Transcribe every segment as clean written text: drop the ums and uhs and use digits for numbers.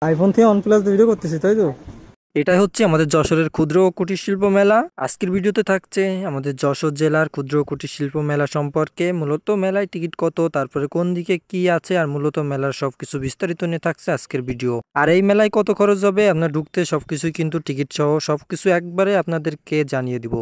IPhone থেকে OnePlus দিয়ে video করতেছি, তাই তো? এটাই হচ্ছে আমাদের যশোরের ক্ষুদ্র ও কুটির শিল্প মেলা। আজকের ভিডিওতে থাকছে আমাদের যশোর জেলার ক্ষুদ্র ও কুটির শিল্প মেলা সম্পর্কে, মূলত মেলায় টিকিট কত, তারপরে কোন দিকে কি আছে, আর মূলত মেলার সবকিছু বিস্তারিত নিয়ে থাকছে আজকের ভিডিও। আর এই মেলায় কত খরচ হবে আপনার ঢুকতে, সবকিছুই কিন্তু টিকিট সহ সবকিছু একবারে আপনাদেরকে জানিয়ে দিব।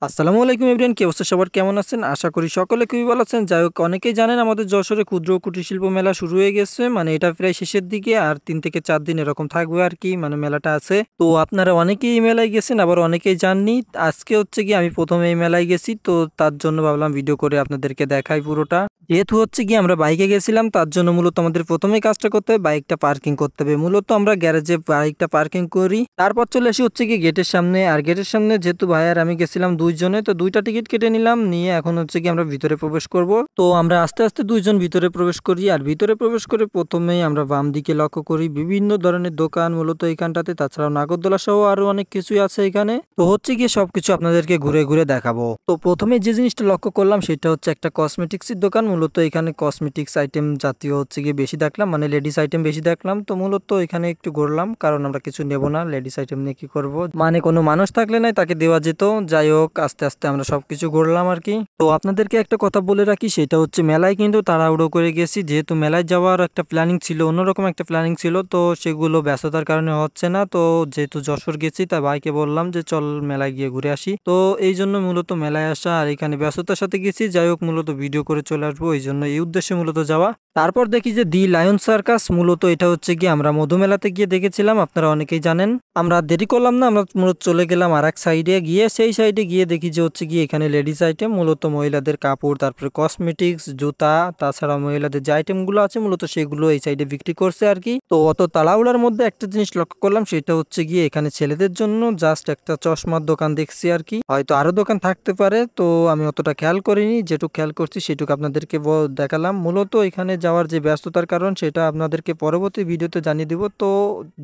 আসসালামু আলাইকুম এভরিওয়ান, কি অবস্থা সবার, কেমন আছেন? আশা করি সকলে খুবই ভালো আছেন। যাই হোক, অনেকেই জানেন আমাদের যশোরে ক্ষুদ্র ও কুটির শিল্প মেলা শুরু হয়ে গেছে, মানে এটা প্রায় শেষের দিকে, আর 3 থেকে 4 দিন এরকম থাকবে আর কি, মানে মেলাটা আছে। তো আপনারা অনেকেই এই মেলায় গেছেন, আবার অনেকেই যাননি। আজকে হচ্ছে কি আমি প্রথমে এই মেলায় গেছি, তো তার জন্য ভাবলাম ভিডিও করে আপনাদেরকে দেখাই পুরোটা। যেহেতু হচ্ছে কি আমরা বাইকে গেছিলাম, তার জন্য মূলত আমাদের প্রথমেই কাজটা করতে হবে, বাইকটা পার্কিং করতে হবে। মূলত আমরা গ্যারেজে বাইকটা পার্কিং করি, তারপর চলে আসি হচ্ছে কি গেটের সামনে। আর গেটের সামনে যেহেতু ভাই আর আমি গেছিলাম দুইজনে, তো দুইটা টিকিট কেটে নিলাম, নিয়ে এখন হচ্ছে কি আমরা ভিতরে প্রবেশ করব। তো আমরা আস্তে আস্তে দুইজন ভিতরে প্রবেশ করি, আর ভিতরে প্রবেশ করে প্রথমেই আমরা বাম দিকে লক্ষ্য করি বিভিন্ন ধরনের দোকান মূলত এইখানটাতে, তাছাড়াও নাগরদোলা সহ আরো অনেক কিছুই আছে এখানে। তো হচ্ছে কি সবকিছু আপনাদেরকে ঘুরে ঘুরে দেখাবো। তো প্রথমে যে জিনিসটা লক্ষ্য করলাম সেটা হচ্ছে একটা কসমেটিক্সের দোকান। মূলত এখানে কসমেটিক্স আইটেম জাতীয় হচ্ছে গিয়ে বেশি দেখলাম, মানে লেডিস আইটেম বেশি দেখলাম। তো মূলত এখানে একটু ঘুরলাম, কারণ আমরা কিছু নেব না, লেডিস আইটেম নিয়ে কি করব, মানে কোনো মানুষ থাকলে নাই তাকে দেওয়া যেত। যাই হোক, আস্তে আস্তে আমরা সবকিছু ঘুরলাম আর কি। তো আপনাদেরকে একটা কথা বলে রাখি, সেটা হচ্ছে মেলায় কিন্তু তাড়াহুড়ো করে গেছি, যেহেতু মেলায় যাওয়ার একটা প্ল্যানিং ছিল, অন্যরকম একটা প্ল্যানিং ছিল, তো সেগুলো ব্যস্ততার কারণে হচ্ছে না। তো যেহেতু যশোর গেছি, তাই ভাইকে বললাম যে চল মেলায় গিয়ে ঘুরে আসি। তো এই জন্য মূলত মেলায় আসা, আর এখানে ব্যস্ততার সাথে গেছি। যাই হোক, মূলত ভিডিও করে চলে আসবো, এই জন্য এই উদ্দেশ্যে মূলত যাওয়া। তারপর দেখি যে দি লায়ন সার্কাস, মূলত এটা হচ্ছে কি আমরা মধুমেলাতে গিয়ে দেখেছিলাম, আপনারা অনেকেই জানেন। আমরা দেরি করলাম না, আমরা মূলত চলে গেলাম আর এক সাইডে গিয়ে। সেই সাইডে গিয়ে দেখি যে হচ্ছে কি এখানে লেডিস আইটেম, মূলত মহিলাদের কাপড়, তারপরে কসমেটিক্স, জুতা, তাছাড়া মহিলাদের যে আইটেমগুলো আছে মূলত সেগুলো এই সাইডে বিক্রি করছে আর কি। তো অত তাড়াহুড়ার মধ্যে একটা জিনিস লক্ষ্য করলাম, সেটা হচ্ছে গিয়ে এখানে ছেলেদের জন্য জাস্ট একটা চশমার দোকান দেখছি আর কি, হয়তো আরো দোকান থাকতে পারে, তো আমি অতটা খেয়াল করিনি। যেটুকু খেয়াল করছি সেটুকু আপনাদেরকে দেখালাম। মূলত এখানে যাওয়ার যে ব্যস্ততার কারণ সেটা আপনাদেরকে পরবর্তী ভিডিওতে জানিয়ে দিব। তো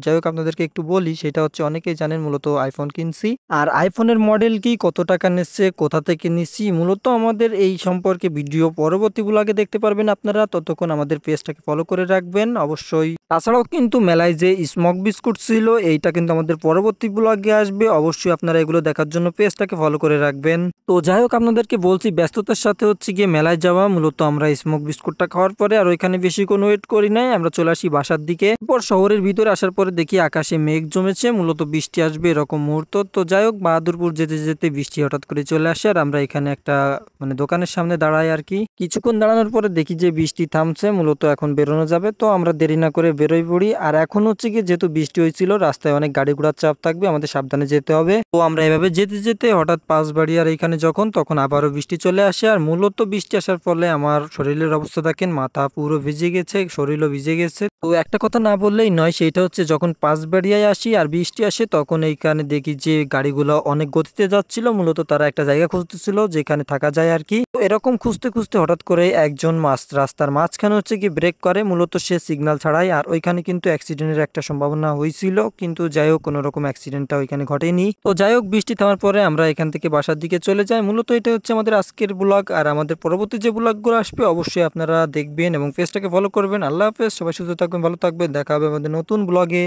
যাই হোক, আপনাদেরকে একটু বলি, সেটা হচ্ছে অনেকেই জানেন মূলত আইফোন কিনছি, আর আইফোনের মডেল কি, কত টাকা নিচ্ছে, কোথা থেকে নিচ্ছি, মূলত আমাদের এই সম্পর্কে ভিডিও পরবর্তী ব্লগে দেখতে পারবেন আপনারা। ততক্ষণ আমাদের পেজটাকে ফলো করে রাখবেন অবশ্যই। তাছাড়াও কিন্তু মেলায় যে স্মোক বিস্কুট ছিল, এইটা কিন্তু আমাদের পরবর্তী ব্লগে আসবে, অবশ্যই আপনারা এগুলো দেখার জন্য পেজটাকে ফলো করে রাখবেন। তো যাই হোক, আপনাদেরকে বলছি ব্যস্ততার সাথে হচ্ছে গিয়ে মেলায় যাওয়া। মূলত আমরা স্মোক বিস্কুটটা খাওয়ার পরে আর ওইখানে বেশি কোনো ওয়েট করি নাই, আমরা চলে আসি বাসার দিকে। এরপর শহরের ভিতরে আসার পরে দেখি আকাশে মেঘ জমেছে, মূলত বৃষ্টি আসবে এরকম মুহূর্ত। তো যাই হোক, বাহাদুরপুর যেতে যেতে বৃষ্টি হঠাৎ করে চলে আসে, আর আমরা এখানে একটা মানে দোকানের সামনে দাঁড়াই আর কি। কিছুক্ষণ দাঁড়ানোর পরে দেখি যে বৃষ্টি থামছে, মূলত এখন বেরোনো যাবে। তো আমরা দেরি না করে বেরোই পড়ি। আর এখন হচ্ছে কি যেহেতু বৃষ্টি হয়েছিল, রাস্তায় অনেক গাড়ি ঘোড়ার চাপ থাকবে, আমাদের সাবধানে যেতে হবে। তো আমরা এভাবে যেতে যেতে হঠাৎ পাশ বাড়ি আর এখানে তখন আবারও বৃষ্টি চলে আসে। আর মূলত বৃষ্টি আসার ফলে আমার শরীরের অবস্থা দেখেন, মাথা পুরো ভিজে গেছে, শরীরও ভিজে গেছে। তো একটা কথা না বললেই নয়, সেটা হচ্ছে যখন পাঁচবাড়িয়ায় আসি আর বৃষ্টি আসে, তখন এইখানে দেখি যে গাড়িগুলো অনেক গতিতে যাচ্ছিল, মূলত তারা একটা জায়গা খুঁজতেছিল যেখানে থাকা যায় আর কি। তো এরকম খুঁজতে খুঁজতে হঠাৎ করে একজন রাস্তার মাঝখানে হচ্ছে কি ব্রেক করে, মূলত সে সিগন্যাল ছাড়াই। আর ওইখানে কিন্তু অ্যাক্সিডেন্টের একটা সম্ভাবনা হয়েছিল, কিন্তু যাই হোক কোনো রকম অ্যাক্সিডেন্টটা ওইখানে ঘটেনি। তো যাই হোক, বৃষ্টি থামার পরে আমরা এখান থেকে বাসার দিকে চলে যাই। মূলত এটা হচ্ছে আমাদের আজকের ব্লগ, আর আমাদের পরবর্তী যে ব্লগগুলো আসবে অবশ্যই আপনারা দেখবেন এবং পেজটাকে ফলো করবেন। আল্লাহ হাফেজ, সবাই সুস্থ থাকবেন, ভালো থাকবেন, দেখা হবে আমাদের নতুন ব্লগে।